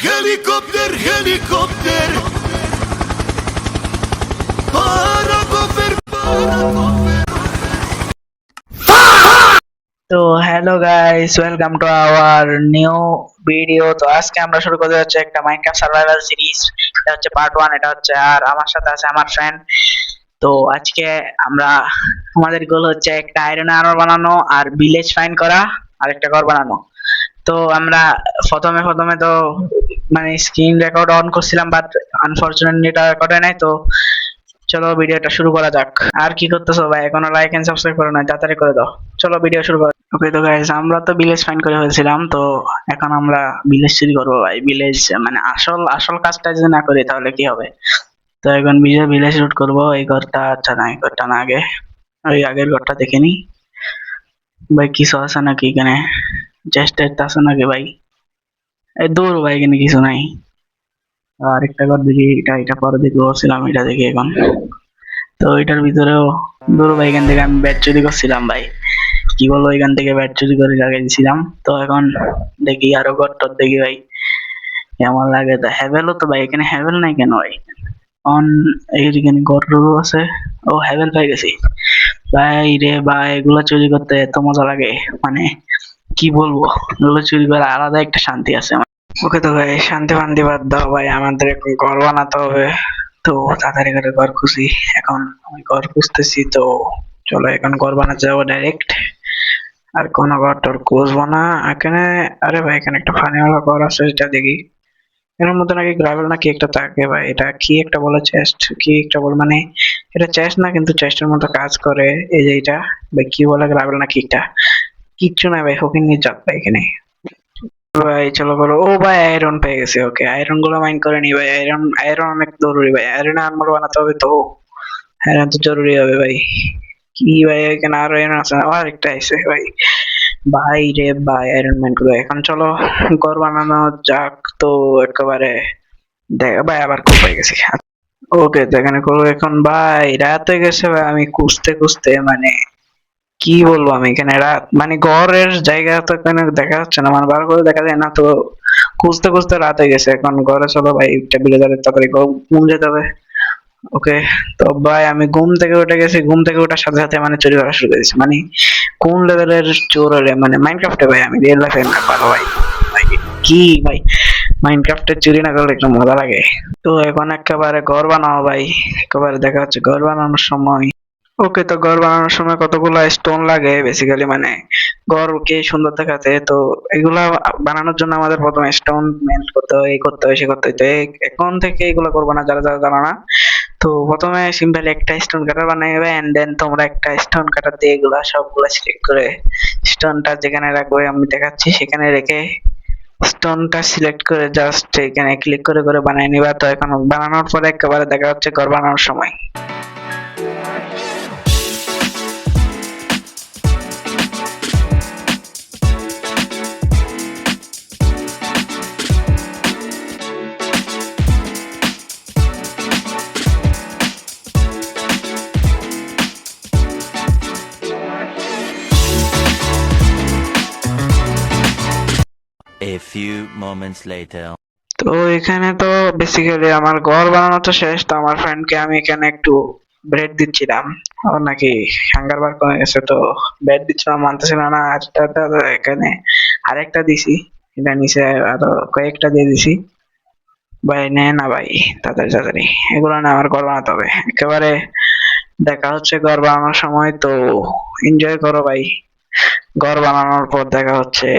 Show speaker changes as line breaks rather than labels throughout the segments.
Helicopter, helicopter. Paracofer, paracofer.
তো hello guys, welcome to our new video. তো আজকে আমরা শুরু করতে যাচ্ছি একটা মাইনক্রাফট সার্ভাইভাল সিরিজ। এটা হচ্ছে পার্ট 1। এটা হচ্ছে, আর আমার সাথে আছে আমার ফ্রেন্ড। তো আজকে আমরা, আমাদের গোল হচ্ছে একটা আয়রন আর্মর বানানো আর ভিলেজ ফাইন্ড করা আর একটা ঘর বানানো। তো আমরা প্রথমে তো মানে স্ক্রিন রেকর্ড অন করছিলাম, বাট আনফরচুনেটলি এটা রেকর্ড হয় নাই। তো চলো ভিডিওটা শুরু করা যাক। আর কি করতেছো ভাই? এখনো লাইক এন্ড সাবস্ক্রাইব করো না, তাড়াতাড়ি করে দাও। চলো ভিডিও শুরু করো। ওকে তো গাইস, আমরা তো ভিলেজ ফাইন্ড করে ফেলছিলাম। তো এখন আমরা ভিলেজ চুরি করবো ভাই। ভিলেজ মানে আসল আসল কাজটা যদি না করি তাহলে কি হবে? তো এখন ভিলেজ লুট করবো। এই ঘরটা, আচ্ছা না, এই ঘরটা না, আগে ওই আগের ঘরটা দেখে নি ভাই। কিছু আছে নাকি এখানে? চেষ্টা আছে নাকি ভাই? এই দূর ভাই, এখানে কিছু নাই। আর একটা ঘর দেখি, এটা পরে দেখবো ভাবছিলাম, এটা দেখি এখন। তো এটার ভিতরেও দূর ভাই, এখান থেকে আমি ব্যাট চুরি করছিলাম ভাই। কি বলবো, এখান থেকে ব্যাট চুরি করে লাগাই দিছিলাম। তো এখন দেখি আরো ঘর টর দেখি ভাই, কেমন লাগে। তো হ্যাভেলও তো ভাই, এখানে হ্যাভেল নাই কেন ভাই? অন এইখানে ঘর আছে। ও হ্যাভেল পাই গেছি ভাই রে ভাই। এগুলো চুরি করতে এত মজা লাগে, মানে কি বলবো, এগুলো চুরি করে আলাদা একটা শান্তি আছে আমার। ওকে তো ভাই, শান্তি ফান্তি বাদ দাও ভাই, আমাদের এখন ঘর বানাতে হবে। তো তাড়াতাড়ি করে ঘর খুঁজি। এখন আমি ঘর খুঁজতেছি। তো চলো এখন ঘর বানাতে যাবো ডাইরেক্ট। আর কোনো ঘর টর খুঁজবো না এখানে। আরে ভাই, এখানে একটা ফানিওয়ালা ঘর আছে, এটা দেখি। এর মধ্যে নাকি গ্রাভেল নাকি একটা থাকে ভাই। এটা কি একটা বলে, চেস্ট কি একটা বলে, মানে এটা চেস্ট না, কিন্তু চেস্টের মতো কাজ করে। এই যে এটা ভাই, কি বলে, গ্রাভেল নাকি একটা, কিচ্ছু নাই ভাই, ফকিং নিয়ে যাক ভাই এখানে। ভাই চলো করো। ও ভাই, আয়রন পেয়ে গেছে। ওকে, আয়রন গুলো মাইন করে নি ভাই। আয়রন আয়রন অনেক জরুরি ভাই, আয়রন আর্মর বানাতে হবে। তো আয়রন তো জরুরি হবে ভাই। কি ভাই, এখানে আরো আয়রন আছে, আবার একটা আছে ভাই। ভাই রে ভাই, আয়রন ম্যান গুলো। এখন চলো ঘর বানানো যাক। তো একেবারে দেখ ভাই, আবার খুব হয়ে গেছি। ওকে, তো এখানে করবো এখন ভাই। রাত হয়ে গেছে ভাই, আমি খুঁজতে খুঁজতে মানে কি বলবো, আমি এখানে রাত মানে ঘরের জায়গা তো এখানে দেখা যাচ্ছে না, মানে বার করে দেখা যায় না। তো খুঁজতে খুঁজতে রাত হয়ে গেছে। এখন ঘরে চলো ভাই, টেবিলে ধরে তাড়াতাড়ি ঘুম যেতে হবে। ওকে, তো ভাই আমি ঘুম থেকে উঠে গেছি। ঘুম থেকে ওঠার সাথে সাথে মানে চুরি করা শুরু করেছি। মানে কোন লেভেলের চোর রে, মানে মাইনক্রাফটে ভাই, আমি রিয়েল লাইফে না পারো ভাই। ভাই, কি ভাই, মাইনক্রাফটে চুরি না করলে একটু মজা লাগে। তো এখন একেবারে ঘর বানাও ভাই, একেবারে দেখা হচ্ছে ঘর বানানোর সময়। ওকে, তো ঘর বানানোর সময় কতগুলো স্টোন লাগে বেসিক্যালি, মানে ঘরকে সুন্দর দেখাতে। তো এগুলা বানানোর জন্য আমাদের প্রথমে স্টোন মেল্ট করতে হয়, এই করতে হয়, সে করতে হয়। তো এখন থেকে এগুলো করবো না যারা যারা জানো না। তো প্রথমে সিম্পল একটা স্টোন কাটার বানাইবে, এন্ড দেন তোমরা একটা স্টোন কাটার দিয়ে এগুলা সবগুলা সিলেক্ট করে স্টোনটা যেখানে রাখবে আমি দেখাচ্ছি সেখানে রেখে স্টোনটা সিলেক্ট করে জাস্ট এখানে ক্লিক করে করে বানিয়ে নিবা। তো এখন বানানোর পরে একেবারে দেখা হচ্ছে ঘর বানানোর সময়।
A few moments later.
তো এখানে তো বেসিক্যালি আমার ঘর বানানো তো শেষ। তো আমার ফ্রেন্ডকে আমি এখানে একটু ব্রেড দিচ্ছিলাম, ও নাকি হাঙ্গার বার করে গেছে। তো ব্রেড দিচ্ছিলাম, মানতেছিল না। আর এখানে আরেকটা দিছি, এটা নিচে আরো কয়েকটা দিয়ে দিছি। ভাই নে না ভাই, তাড়াতাড়ি তাড়াতাড়ি এগুলো না, আমার ঘর বানাতে হবে একেবারে। দেখা হচ্ছে ঘর বানানোর সময়। তো এনজয় করো ভাই, ঘর বানানোর পর দেখা হচ্ছে।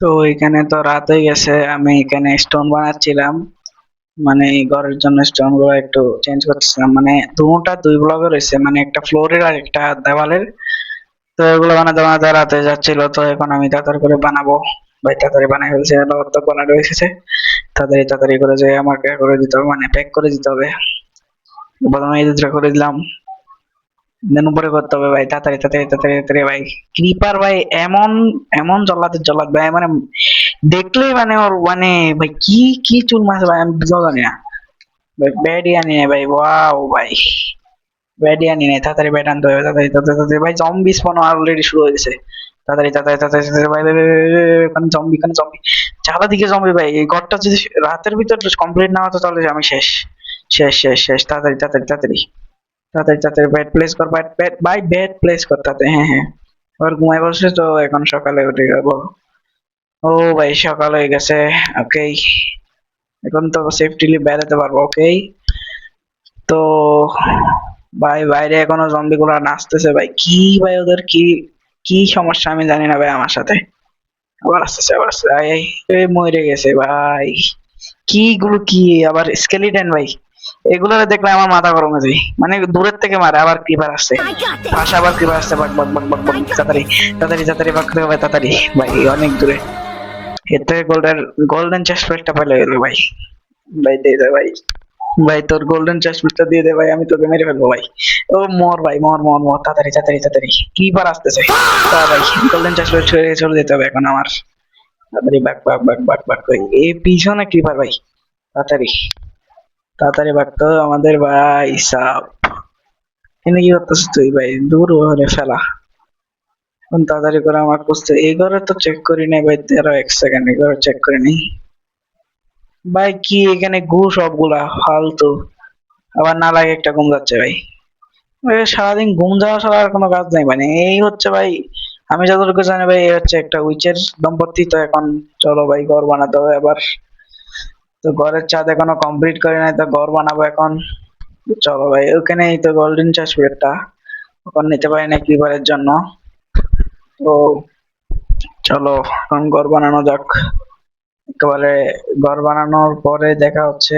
তো এখানে তো রাত হয়ে গেছে, আমি এখানে স্টোন বানাচ্ছিলাম, মানে এই ঘরের জন্য স্টোন গুলো একটু চেঞ্জ করতেছিলাম। মানে দুটা দুই ব্লকে রয়েছে, মানে একটা ফ্লোরের আর একটা দেওয়ালের। তো এগুলো বানাতে বানাতে রাতে যাচ্ছিল, তো এখন আমি তাড়াতাড়ি করে বানাবো। ভাই তাড়াতাড়ি বানাই ফেলছে, অর্ধেক বানানো এসেছে। তাড়াতাড়ি তাড়াতাড়ি করে যে আমাকে করে দিতে হবে, মানে প্যাক করে দিতে হবে। প্রথমে এই দুটো করে দিলাম, দেন উপরে করতে হবে ভাই, তাড়াতাড়ি তাড়াতাড়ি তাড়াতাড়ি তাড়াতাড়ি ভাই। ক্রিপার ভাই এমন এমন জল্লাদের জল্লাদ ভাই, মানে দেখলেই মানে ওর মানে ভাই কি কি চুল মাছ ভাই, আমি বুঝতেও জানি না ভাই। ব্যাডই আনি না ভাই, ওয়াও ভাই, ব্যাডই আনি নাই। তাড়াতাড়ি ব্যাট আনতে হবে, তাড়াতাড়ি তাড়াতাড়ি তাড়াতাড়ি ভাই। জম্বি স্পন অলরেডি শুরু হয়ে গেছে। তাড়াতাড়ি তাড়াতাড়ি তাড়াতাড়ি তাড়াতাড়ি ভাই ভাই ভাই, ভাই, ভাই, ভাই, এখানে জম্বি, এখানে জম্বি, চারদিকে জম্বি ভাই। এই ঘরটা যদি রাতের ভিতর কমপ্লিট না হতো তাহলে আমি শেষ, শেষ শেষ শেষ। তাড়াতাড়ি তাড়াতাড়ি তাড়াতাড়ি তাড়াতাড়ি তাড়াতাড়ি ব্যাট প্লেস কর, ব্যাট ব্যাট ভাই, ব্যাট প্লেস কর তাতে। হ্যাঁ হ্যাঁ, আবার ঘুমাই বসে তো, এখন সকালে উঠে যাবো। ও ভাই সকাল হয়ে গেছে, ওকে। এখন তো সেফটিলি বেরোতে পারবো, ওকে। তো ভাই বাইরে এখনো জম্বি গুলা নাচতেছে ভাই, কি ভাই ওদের কি কি সমস্যা আমি জানি না ভাই। আমার সাথে আবার আসতেছে, আবার আসতেছে। এই মরে গেছে ভাই, কি গুলো কি আবার স্কেলিটন ভাই। এগুলো দেখলে আমার মাথা গরম হয়ে যায়, মানে দূরের থেকে মারে, আবার ক্রিপার আসছে, পাশে আবার ক্রিপার আসছে, বাক বাক বাক বাক বাক। তাড়াতাড়ি তাড়াতাড়ি তাড়াতাড়ি বাকতে হবে তাড়াতাড়ি ভাই, অনেক দূরে। এর থেকে গোল্ডেন চেস্ট প্লেটটা পেলে গেল ভাই। ভাই দিয়ে দে ভাই, ভাই তোর গোল্ডেন চেস্ট প্লেটটা দিয়ে দে ভাই, আমি তোকে মেরে ফেলবো ভাই। ও মর ভাই, মর মর মর, তাড়াতাড়ি তাড়াতাড়ি তাড়াতাড়ি। ক্রিপার আসতেছে, তা ভাই গোল্ডেন চেস্ট প্লেট ছেড়ে চলে যেতে হবে এখন আমার। তাড়াতাড়ি বাক বাক বাক বাক বাক ভাই, এই পিছনে ক্রিপার ভাই, তাড়াতাড়ি তাড়াতাড়ি বাক তো আমাদের ভাই সাব। এখানে কি করতেছিস তুই ভাই, দূর হলে ফেলা। এখন তাড়াতাড়ি করে আমার খুঁজতে, এই ঘরে তো চেক করি নাই ভাই, 13 এক সেকেন্ড, এই ঘরে চেক করে নি ভাই। কি এখানে গু সবগুলা ফালতু, আবার না লাগে একটা ঘুম যাচ্ছে ভাই। সারাদিন ঘুম যাওয়া ছাড়া আর কোনো কাজ নাই, মানে এই হচ্ছে ভাই। আমি যতটুকু জানি ভাই, এই হচ্ছে একটা উইচের দম্পতি। তো এখন চলো ভাই ঘর বানাতে হবে আবার। তো ঘরের ছাদ এখনো কমপ্লিট করে নাই, তো ঘর বানাবো এখন। চলো ভাই, ওখানে এই তো গোল্ডেন চাষটা ওখানে নিতে পারি না ক্লিপারের জন্য। তো চলো এখন ঘর বানানো যাক একেবারে। ঘর বানানোর পরে দেখা হচ্ছে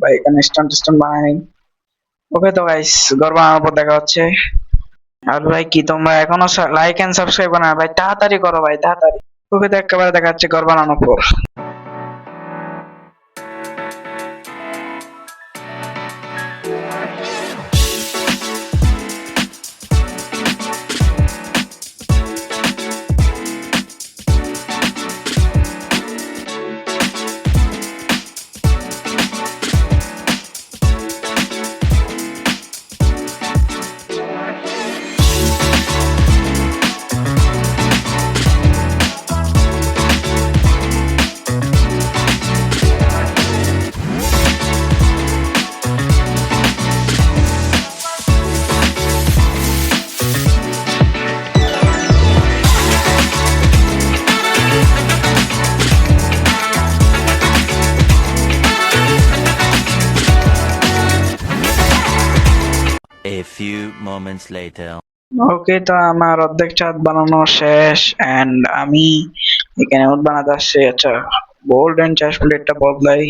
ভাই, এখানে স্ট্যান্ড স্ট্যান্ড বানাই। ওকে তো গাইস, ঘর বানানোর পর দেখা হচ্ছে। আর ভাই কি তোমরা এখনো লাইক এন্ড সাবস্ক্রাইব বানাও ভাই, তাড়াতাড়ি করো ভাই, তাড়াতাড়ি। ওকে তো একেবারে দেখা হচ্ছে ঘর বানানোর পর।
A few moments later.
ওকে তো আমার অর্ধেক ছাদ বানানো শেষ, এন্ড আমি এখানে উড বানাতে আসছি। আচ্ছা, গোল্ডেন চাষ প্লেটটা বদলাই,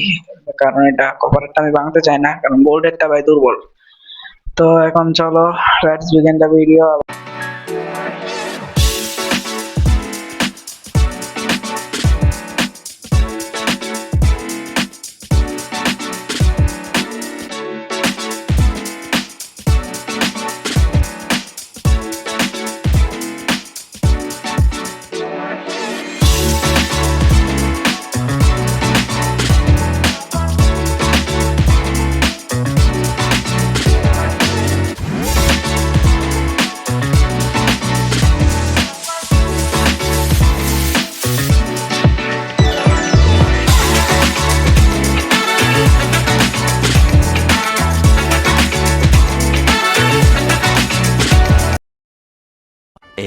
কারণ এটা কভারটা আমি ভাঙতে চাই না, কারণ গোল্ডেরটা ভাই দুর্বল। তো এখন চলো let's begin the video.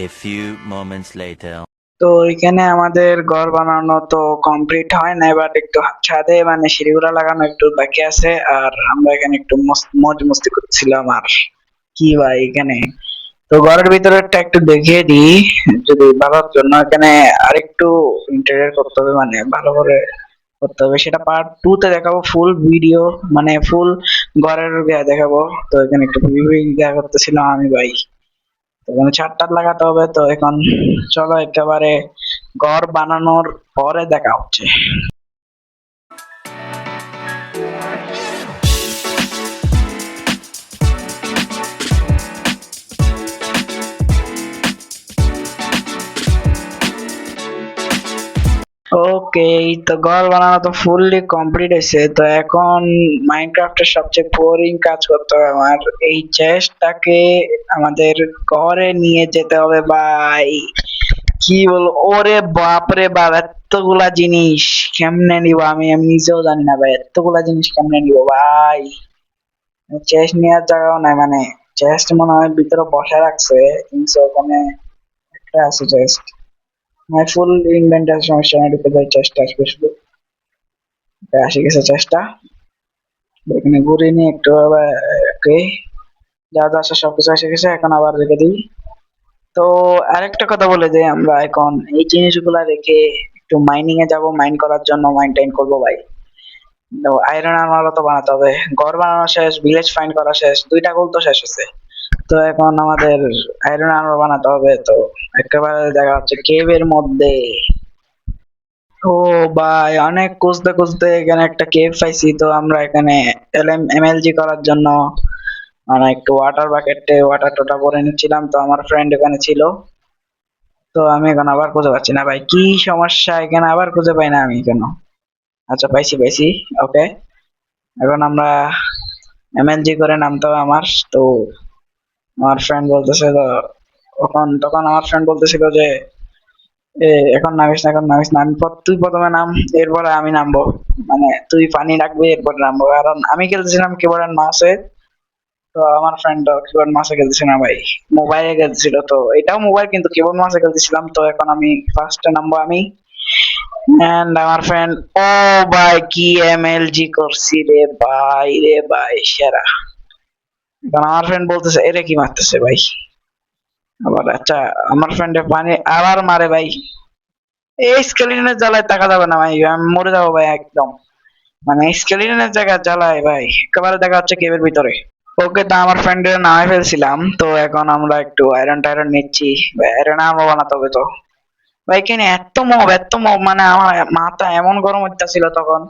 A few moments later.
তো এখানে আমাদের ঘর বানানো তো কমপ্লিট হয় না, বাট একটু ছাদে মানে সিঁড়িগুলা লাগানো একটু বাকি আছে। আর আমরা এখানে একটু মজ মস্তি করছিলাম। আর কি ভাই এখানে তো ঘরের ভিতরেরটা একটু দেখিয়ে দিই যদি ভালোর জন্য। এখানে আরেকটু ইন্টেরিয়র করতে হবে, মানে ভালো করে করতে হবে। সেটা পার্ট 2 তে দেখাবো, ফুল ভিডিও মানে ফুল ঘরের দেখাবো। তো এখানে একটু করতেছিলাম আমি ভাই। তো এখানে ছাদ লাগাতে হবে। তো এখন চলো একেবারে ঘর বানানোর পরে দেখা হচ্ছে। ওকে, তো ঘর বানানো তো ফুললি কমপ্লিট হয়েছে। তো এখন মাইনক্রাফটের সবচেয়ে বোরিং কাজ করতে হবে আমার, এই চেস্টটাকে আমাদের ঘরে নিয়ে যেতে হবে ভাই। কি বল, ওরে বাপ রে বাপ, এতগুলা জিনিস কেমনে নিব আমি নিজেও জানি না ভাই, এতগুলা জিনিস কেমনে নিব ভাই। চেস্ট নেওয়ার জায়গাও নাই, মানে চেস্ট মনে হয় ভিতরে বসে রাখছে, কিন্তু ওখানে একটা আছে চেস্ট। আমার ফুল ইনভেন্টারি সমস্যা নাই, ঢুকে যাই চেষ্টা আসবে শুধু। আসে গেছে চেষ্টা, এখানে ঘুরে নিয়ে একটু ওকে, যা যা আছে সবকিছু এসে গেছে, এখন আবার রেখে দিই। তো আরেকটা কথা বলে যে আমরা এখন এই জিনিসগুলা রেখে একটু মাইনিং এ যাব, মাইন করার জন্য মাইন টাইন করবো ভাই। তো আয়রন আর্মারও তো বানাতে হবে, ঘর বানানো শেষ, ভিলেজ ফাইন্ড করা শেষ, দুইটা গোল তো শেষ হয়েছে। তো এখন আমাদের আয়রন আর্মার বানাতে হবে। তো একেবারে দেখা হচ্ছে কেভের মধ্যে। ও ভাই, অনেক খুঁজতে খুঁজতে এখানে একটা কেভ পাইছি। তো আমরা এখানে এমএলজি করার জন্য মানে একটু ওয়াটার বাকেটে ওয়াটার টোটা ভরে নিচ্ছিলাম। তো আমার ফ্রেন্ড এখানে ছিল, তো আমি এখন আবার খুঁজে পাচ্ছি না ভাই, কি সমস্যা, এখানে আবার খুঁজে পাই না আমি কেন। আচ্ছা, পাইছি পাইছি। ওকে, এখন আমরা এমএলজি করে নামতে হবে আমার। তো আমার ফ্রেন্ড বলতেছে, তো তখন আমার ফ্রেন্ড বলতেছিল যে এখন নামিস না, এখন নামিস না, তুই প্রথমে নাম, এরপরে আমি নামবো। মানে তুই পানি রাখবি এরপর নামবো, কারণ আমি খেলতেছিলাম কিবোর্ড এন্ড মাউসে। তো আমার ফ্রেন্ড কিবোর্ড মাউসে খেলতেছিল না ভাই, মোবাইলে খেলতেছিল। তো এটাও মোবাইল, কিন্তু কিবোর্ড মাউসে খেলতেছিলাম। তো এখন আমি ফার্স্টে নামবো আমি, এন্ড আমার ফ্রেন্ড। ও ভাই, কি এমএলজি করছি রে ভাই, রে ভাই সেরা। এখন আমার ফ্রেন্ড বলতেছে এরে কি মারতেছে ভাই আবার। আচ্ছা, আমার ফ্রেন্ডে পানি আবার মারে ভাই। এই স্কেলিটনের জ্বালায় থাকা যাবে না ভাই, আমি মরে যাবো ভাই একদম। মানে স্কেলিটনের জায়গায় জ্বালায় ভাই, একেবারে দেখা হচ্ছে কেভের ভিতরে। ওকে, তো আমার ফ্রেন্ডের নামে ফেলছিলাম। তো এখন আমরা একটু আয়রন টায়রন নিচ্ছি, আয়রন আর্মর বানাতে হবে। তো ভাই এখানে এত মব, মানে আমার মাথা এমন গরম হইতাছিল তখন,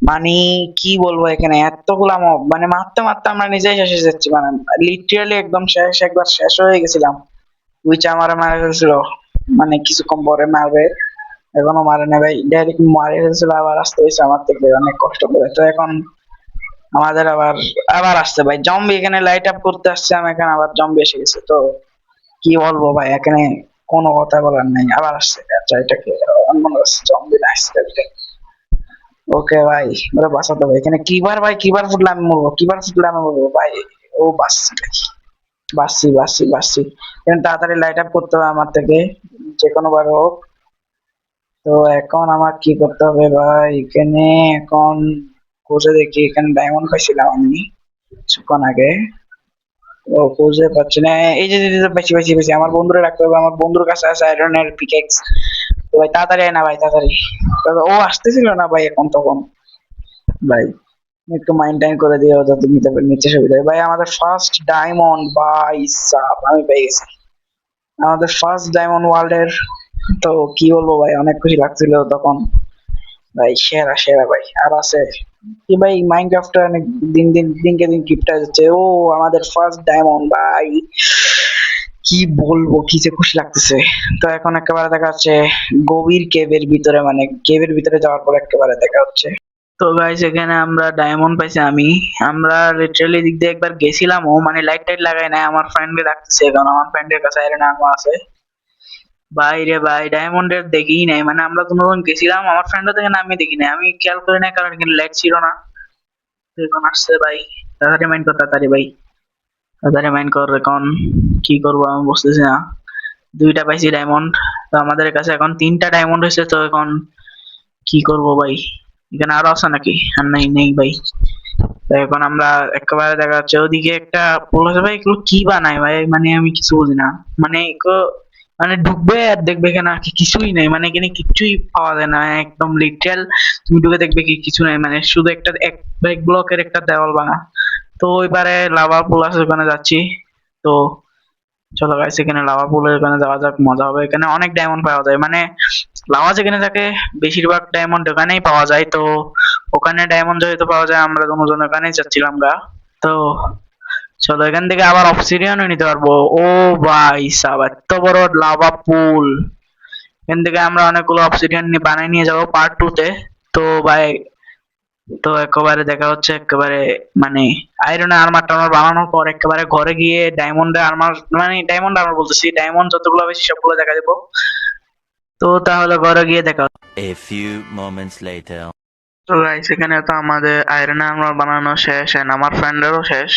মানে কি বলবো, এখানে এতগুলা মব, মানে মারতে মারতে আমরা নিজেই শেষ হয়ে যাচ্ছি, মানে লিটারালি একদম শেষ, একবার শেষ হয়ে গেছিলাম। উইচ আমারে মারা ফেলছিল, মানে কিছুক্ষণ পরে মারবে, এখনো মারে না ভাই, ডাইরেক্ট মারে ফেলছিল, আবার আসতে হয়েছে আমার থেকে অনেক কষ্ট করে। তো এখন আমাদের আবার আবার আসছে ভাই জম্বি, এখানে লাইট আপ করতে আসছে, আমি এখানে আবার জম্বি এসে গেছে। তো কি বলবো ভাই, এখানে কোনো কথা বলার নাই, আবার আসছে। আচ্ছা, এটাকে মনে হচ্ছে জম্বি না আসছে। ওকে ভাই, ওরা বাঁচাতে ভাই, এখানে কিবার ভাই, কিবার ফুটলে আমি মরবো, কিবার ফুটলে আমি মরবো ভাই। ও বাঁচছি ভাই, বাঁচছি। এখানে তাড়াতাড়ি লাইট আপ করতে হবে আমার থেকে, যে কোনো ভাবে হোক। তো এখন আমার কি করতে হবে ভাই, এখানে এখন খুঁজে দেখি, এখানে ডায়মন্ড পাইছিলাম আমি কিছুক্ষণ আগে। ও খুঁজে পাচ্ছি না, এই যে পাইছি। আমার বন্ধুরে রাখতে হবে, আমার বন্ধুর কাছে আছে আয়রনের পিকেক্স। তো ভাই তাড়াতাড়ি আয় না ভাই, তাড়াতাড়ি। তবে ও আসতেছিল না ভাই এখন তখন, ভাই একটু মাইন্ড টাইম করে দিও যাতে নিচে সুবিধা হয়। ভাই আমাদের ফার্স্ট ডায়মন্ড ভাই সাব আমি পেয়ে গেছি, আমাদের ফার্স্ট ডায়মন্ড ওয়ার্ল্ডের। তো কি বলবো ভাই, অনেক খুশি লাগছিল তখন ভাই, সেরা ভাই। আর আছে কি ভাই, মাইনক্রাফট অনেক দিনকে দিন কিপটা যাচ্ছে। ও আমাদের ফার্স্ট ডায়মন্ড ভাই, কি বলবো, কি যে খুশি লাগতেছে। তো এখন একেবারে দেখা যাচ্ছে গভীর কেভের ভিতরে, মানে কেভের ভিতরে যাওয়ার পর একেবারে দেখা হচ্ছে। তো গাইস, এখানে আমরা ডায়মন্ড পাইছি আমরা লিটারালি দিক দিয়ে একবার গেছিলাম, ও মানে লাইট টাইট লাগাই নাই, আমার ফ্রেন্ডকে রাখতেছে, কারণ আমার ফ্রেন্ডের কাছে আয়রন আর্মার আছে। ভাই রে ভাই, ডায়মন্ডের দেখেই নাই, মানে আমরা কোনোদিন গেছিলাম, আমার ফ্রেন্ডও থেকে আমি দেখি নাই, আমি খেয়াল করি নাই, কারণ এখানে লাইট ছিল না। তো এখন আসছে ভাই, তাড়াতাড়ি মাইন্ড কর, তাড়াতাড়ি ভাই, তাড়াতাড়ি মাইন্ড কর। এখন কি করবো আমি বুঝতেছি না, দুইটা পাইছি ডায়মন্ড। তো আমাদের কাছে এখন তিনটা ডায়মন্ড হয়েছে। তো এখন কি করব ভাই, এখানে আরো আছে নাকি? আর নাই, নেই ভাই। তো এখন আমরা একেবারে দেখা যাচ্ছে ওদিকে একটা পোল আছে ভাই, এগুলো কি বানায় ভাই, মানে আমি কিছু বুঝি না। মানে মানে ঢুকবে আর দেখবে এখানে আর কি কিছুই নেই, মানে এখানে কিছুই পাওয়া যায় না, একদম লিটারাল। তুমি ঢুকে দেখবে কি কিছু নাই, মানে শুধু একটা এক ব্লকের একটা দেওয়াল ভাঙা। তো এবারে লাভা পোল আছে, ওখানে যাচ্ছি। তো চলো গাইস এখানে লাভা পুলের এখানে যাওয়া যাক, মজা হবে। এখানে অনেক ডায়মন্ড পাওয়া যায়, মানে লাভা যেখানে থাকে বেশিরভাগ ডায়মন্ড ওখানেই পাওয়া যায়। তো ওখানে ডায়মন্ড যেহেতু পাওয়া যায় আমরা দুজন ওখানেই যাচ্ছিলাম গা। তো চলো এখান থেকে আবার অবসিডিয়ানও নিতে পারবো। ও ভাই সাব, এত বড় লাভা পুল! এখান থেকে আমরা অনেকগুলো অবসিডিয়ান বানাই নিয়ে যাবো পার্ট 2 তে। তো ভাই, তো একেবারে দেখা হচ্ছে একেবারে, মানে আয়রনের আর্মার টার্মার বানানোর পর একেবারে ঘরে গিয়ে ডায়মন্ডের আর্মার, মানে ডায়মন্ড আর্মার বলতেছি, ডায়মন্ড যতগুলো বেশি সবগুলো দেখা দেবো। তো তাহলে ঘরে গিয়ে দেখা হচ্ছে।
A few moments later.
তো গাইস এখানে তো আমাদের আয়রনের আর্মার বানানো শেষ, এন্ড আমার ফ্রেন্ডেরও শেষ।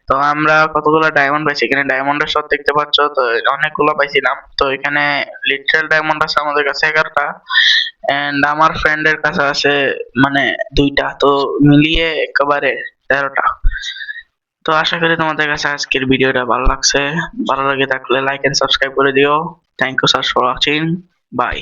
তো আমরা কতগুলো ডায়মন্ড পাইছি, এখানে ডায়মন্ডের শট দেখতে পাচ্ছ, তো অনেকগুলো পাইছিলাম। তো এখানে লিটারাল ডায়মন্ড আছে আমাদের কাছে 11টা, এন্ড আমার ফ্রেন্ডের কাছে আছে মানে 2টা, তো মিলিয়ে একেবারে 13টা। তো আশা করি তোমাদের কাছে আজকের ভিডিওটা ভালো লাগছে। ভালো লাগে থাকলে লাইক এন্ড সাবস্ক্রাইব করে দিও। Thank you sir for watching. By.